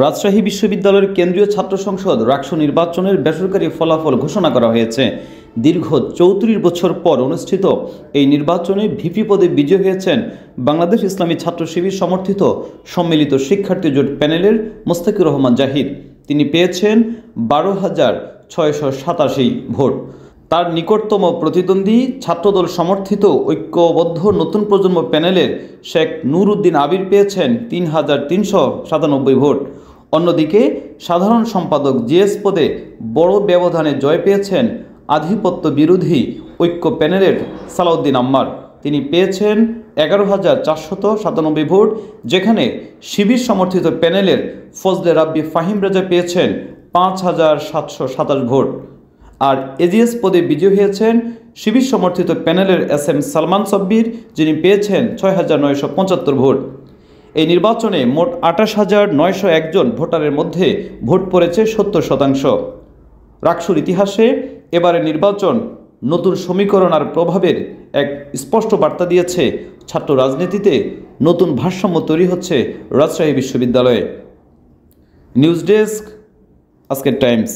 রাজশাহী বিশ্ববিদ্যালয়ের কেন্দ্রীয় ছাত্র সংসদ রাকসু নির্বাচনের বেসরকারি ফলাফল ঘোষণা করা হয়েছে। দীর্ঘ 34 বছর পর অনুষ্ঠিত এই নির্বাচনে ভিপি পদে বিজয়ী হয়েছেন বাংলাদেশ ইসলামী ছাত্র শিবির সমর্থিত সম্মিলিত শিক্ষার্থী জোট প্যানেলের মোস্তাকির রহমান জাহিদ। তিনি পেয়েছেন 12,687 ভোট। তার নিকটতম প্রতিদ্বন্দ্বী ছাত্রদল সমর্থিত ঐক্যবদ্ধ নতুন প্রজন্ম প্যানেলের শেখ নুর উদ্দিন আবির পেয়েছেন 3,397 ভোট। অন্যদিকে সাধারণ সম্পাদক জিএস পদে বড় ব্যবধানে জয় পেয়েছেন আধিপত্য বিরোধী ঐক্য প্যানেলের সালাউদ্দিন আম্মার। তিনি পেয়েছেন 11,497 ভোট, যেখানে শিবির সমর্থিত প্যানেলের ফজলে রাব্বি ফাহিম রেজা পেয়েছেন 5,727 ভোট। আর এজিএস পদে বিজয়ী হয়েছেন শিবির সমর্থিত প্যানেলের এসএম সালমান সাব্বির, যিনি পেয়েছেন 6,975 ভোট। এই নির্বাচনে মোট 28,901 জন ভোটারের মধ্যে ভোট পড়েছে 70%। রাকসুর ইতিহাসে এবারের নির্বাচন নতুন সমীকরণ আর প্রভাবের এক স্পষ্ট বার্তা দিয়েছে। ছাত্র রাজনীতিতে নতুন ভারসাম্য তৈরি হচ্ছে রাজশাহী বিশ্ববিদ্যালয়ে। নিউজ ডেস্ক, আজকের টাইমস।